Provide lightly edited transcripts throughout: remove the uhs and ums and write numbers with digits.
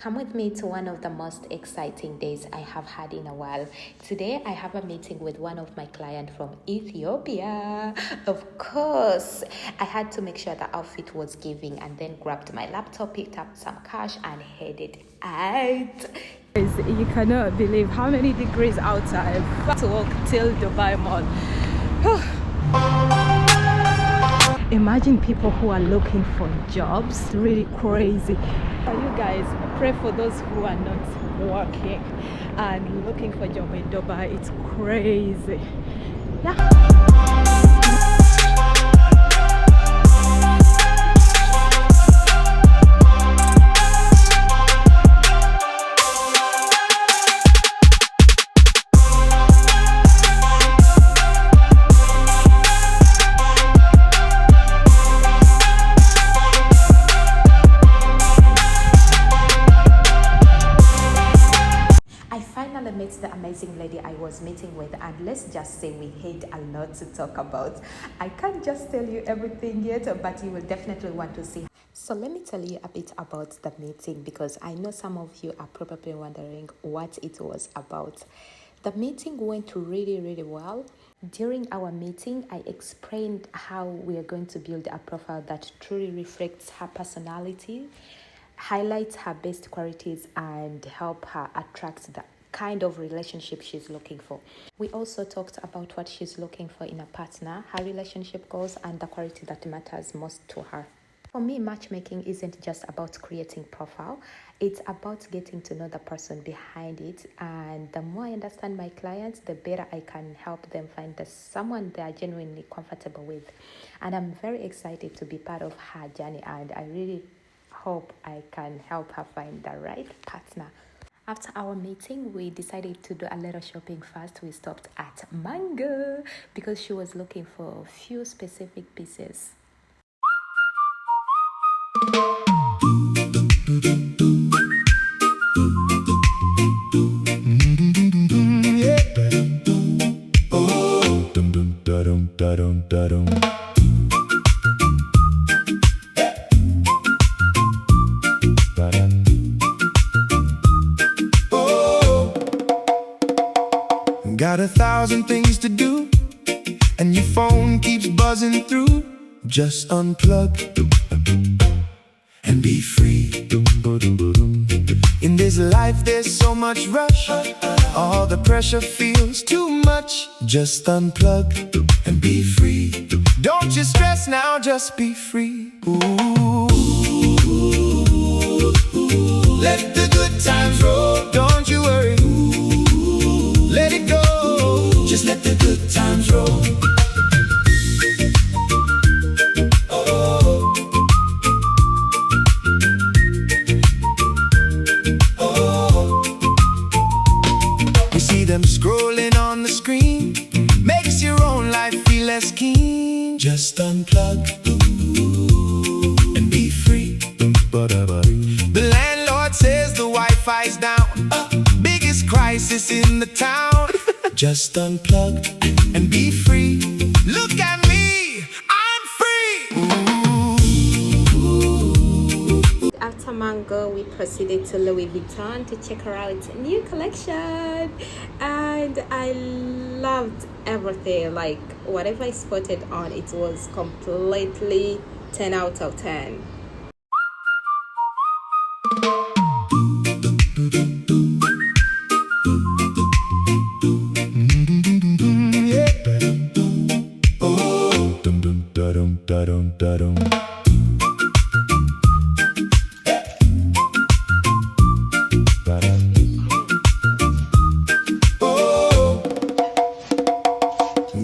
Come with me to one of the most exciting days I have had in a while. Today, I have a meeting with one of my clients from Ethiopia. Of course, I had to make sure the outfit was giving and then grabbed my laptop, picked up some cash and headed out. You cannot believe how many degrees outside. To walk till Dubai Mall. Imagine people who are looking for jobs. It's really crazy. You guys, pray for those who are not working and looking for a job in Dubai. It's crazy. The amazing lady I was meeting with, and let's just say we had a lot to talk about. I can't just tell you everything yet, but you will definitely want to see. So let me tell you a bit about the meeting, because I know some of you are probably wondering what it was about. The meeting went really well. During our meeting, I explained how we are going to build a profile that truly reflects her personality, highlights her best qualities, and help her attract the kind of relationship she's looking for. We also talked about what she's looking for in a partner, her relationship goals, and the quality that matters most to her. For me, matchmaking isn't just about creating profile, it's about getting to know the person behind it. And the more I understand my clients, the better I can help them find someone they are genuinely comfortable with. And I'm very excited to be part of her journey, and I really hope I can help her find the right partner. After our meeting, we decided to do a little shopping first. We stopped at Mango because she was looking for a few specific pieces. Got 1,000 things to do, and your phone keeps buzzing through. Just unplug and be free. In this life there's so much rush, all the pressure feels too much. Just unplug and be free. Don't you stress now, just be free. Ooh. Let the good times roll, don't you worry. Let it go, just let the good times roll. Oh, oh. You see them scrolling on the screen, makes your own life feel less keen. Just unplug and be free. The landlord says the Wi-Fi's down, biggest crisis in the town. Just unplug and be free. Look at me, I'm free. Ooh. After Mango, we proceeded to Louis Vuitton to check her out new collection, and I loved everything. Like whatever I spotted on, it was completely 10 out of 10.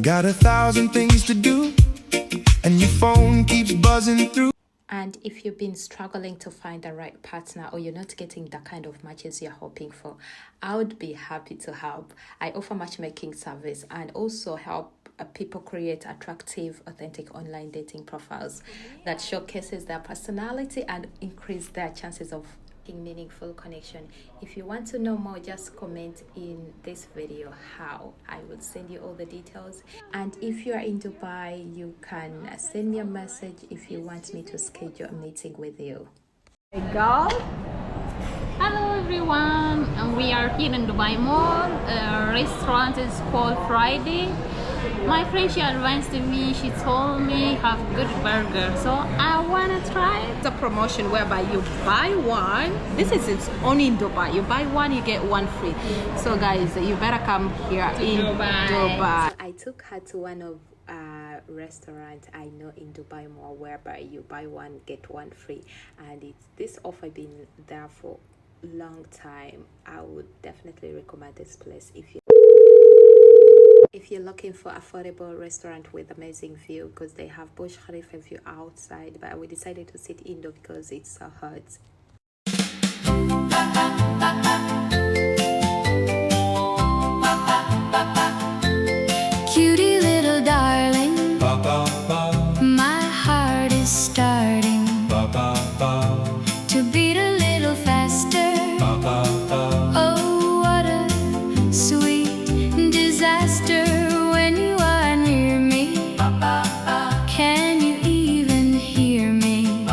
Got 1,000 things to do, and your phone keeps buzzing through. And if you've been struggling to find the right partner, or you're not getting the kind of matches you're hoping for, I would be happy to help. I offer matchmaking service and also help people create attractive, authentic online dating profiles that showcases their personality and increase their chances of meaningful connection. If you want to know more, just comment in this video how. I will send you all the details. And if you are in Dubai, you can send me a message if you want me to schedule a meeting with you. Hey girl, hello. We are here in Dubai Mall. Restaurant is called Friday. My friend, she advised me, she told me have good burger, so I wanna try it. It's a promotion whereby you buy one. This is it's only in Dubai. You buy one, you get one free. So guys, you better come here in Dubai. So I took her to one of restaurant I know in Dubai Mall, whereby you buy one get one free, and it's this offer been there for long time. I would definitely recommend this place if you're looking for affordable restaurant with amazing view, because they have Burj Khalifa view outside, but we decided to sit indoor because it's so hot. Cutie little darling, my heart is starting to beat a little faster. Oh, what a sweet disaster when you are near me. Can you even hear me?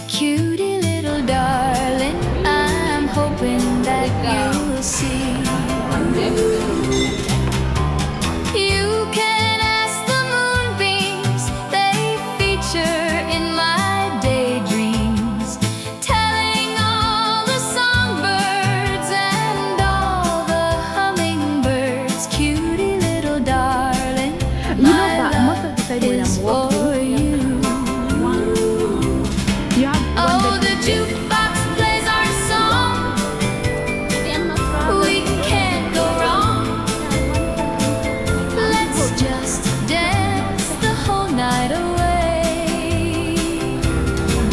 Cutie little darling, I'm hoping that you'll see. You can ask the moonbeams, they feature in my daydreams, telling all the songbirds and all the hummingbirds. Cutie little darling, You know that most of the time when is I'm for walking, you. you have Oh, one the jukebox plays our song. We can't go wrong. Let's just dance the whole night away.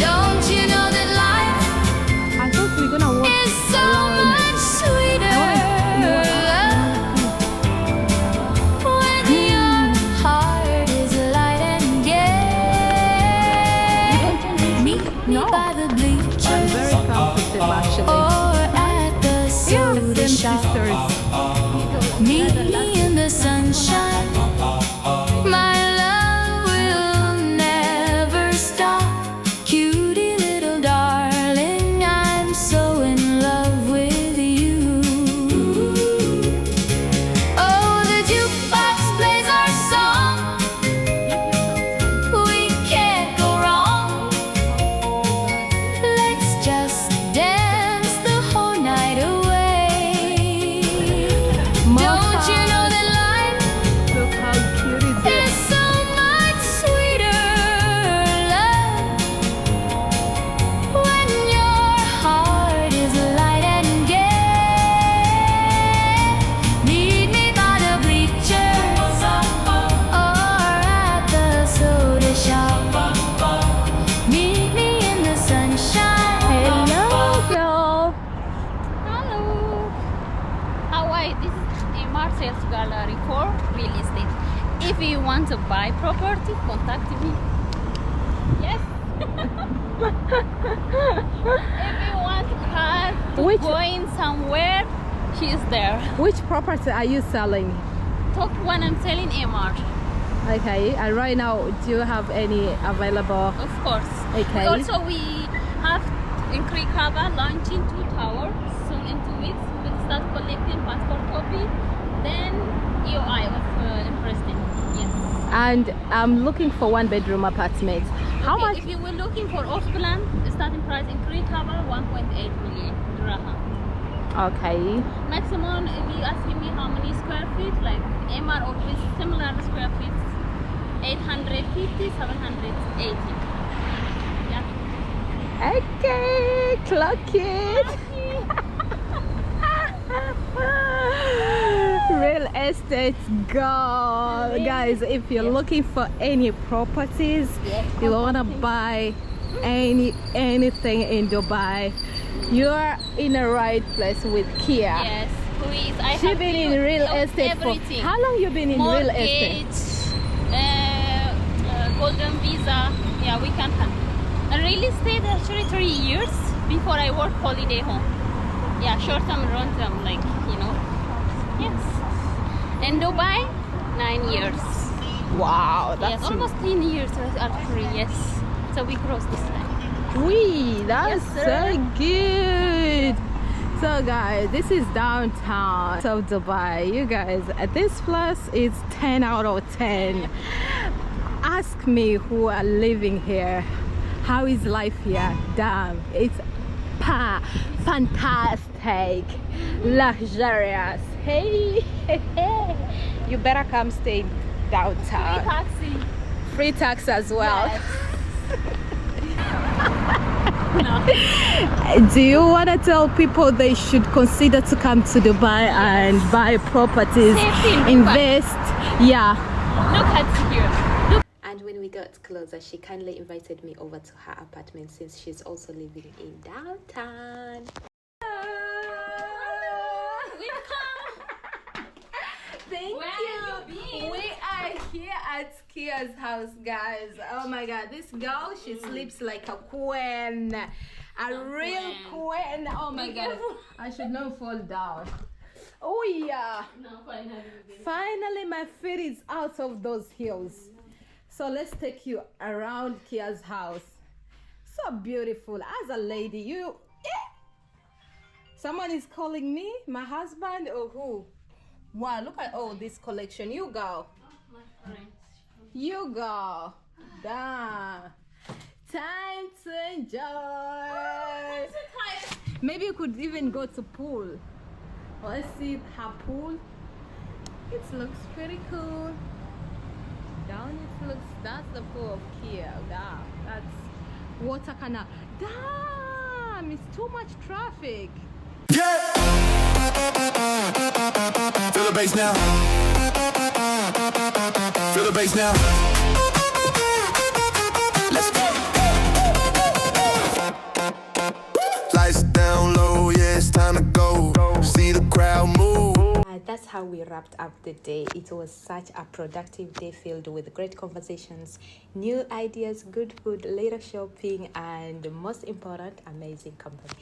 Don't you know that life I thought we were gonna walk is so much sweeter when your heart is light and gay? Meet me No. by the bleachers very comfortable actually. or at the soda Same shop. sisters. Meet me in the sunshine. My love will never stop. Cutie little darling, I'm so in love with you. Oh, the jukebox plays our song. We can't go wrong. Let's just dance the whole night away. Don't you know that life Look how cute it is. is so much sweeter, love, when your heart is light and gay? Meet me by the bleachers or at the soda shop. Meet me in the sunshine. Hello, girl. Hello. Hawaii, this is a Marcel's Gallery for real estate. If you want to buy property, contact me. Yes. If you want her to Which- going somewhere, she is there. Which property are you selling? Top one I'm selling MR. Okay, and right now, do you have any available? Of course. Okay. Also, we have in Krikava launching 2 towers soon in 2 weeks. We'll start collecting passport copy. Then EOI was interesting. Yes. And I'm looking for 1-bedroom apartment. How Okay, much? If you were looking for off plan, the starting price in Krikava 1.8 million dirham. Okay. Maximum, if you asking me how many square feet, like MR or with similar square feet, 850, 780. Yeah. Okay, clock it. Real estate girl. Guys, if you're looking for any properties, you want to buy anything in Dubai, you're in the right place with Kia. Yes. Please, I She have been you in real of estate everything. for how long? You been in real estate? Mortgage, golden visa. Yeah, we can have. And real estate actually 3 years before I work holiday home. Yeah, short term, long term, like Yes. In Dubai, 9 years. Wow, that's Yes, almost 10 years actually. Yes. So we crossed this time. Wee, that's Yes, sir. so good. So guys, this is downtown of Dubai. You guys, this place is 10 out of 10. Ask me who are living here, how is life here? Damn, it's fantastic, luxurious. Hey, you better come stay downtown. Free taxi as well. Yes. Do you want to tell people they should consider to come to Dubai and buy properties, Safety in Dubai. invest? Yeah. Look at here. And when we got closer, she kindly invited me over to her apartment since she's also living in downtown. Thank Where you. you been? We are here at Kia's house, guys. Oh my god, this girl, she sleeps like a queen. A real queen. Oh my god. I should not fall down. Oh yeah. No, finally. Finally, my feet is out of those heels. So let's take you around Kia's house. So beautiful. As a lady, you... Someone is calling me? My husband or who? Wow, look at all this collection. You go. You go. Damn. Time to enjoy. Maybe you could even go to pool. Let's see her pool. It looks pretty cool. Down it looks, that's the pool of Kia. Wow, that's water canal. Damn, it's too much traffic. Yeah. Feel the bass now. Feel the bass now. Let's go. Lights down low, yeah, it's time to go. See the crowd move. That's how we wrapped up the day. It was such a productive day filled with great conversations, new ideas, good food, little shopping, and most important, amazing company.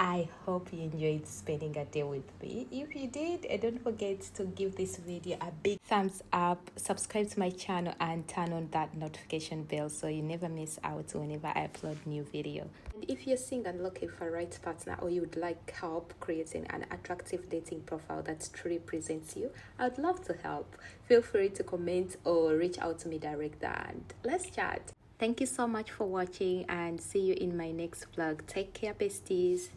I hope you enjoyed spending a day with me. If you did, don't forget to give this video a big thumbs up, subscribe to my channel, and turn on that notification bell so you never miss out whenever I upload new video. And if you're single and looking for a right partner, or you would like help creating an attractive dating profile that truly presents you, I'd love to help. Feel free to comment or reach out to me direct and let's chat. Thank you so much for watching and see you in my next vlog. Take care, besties.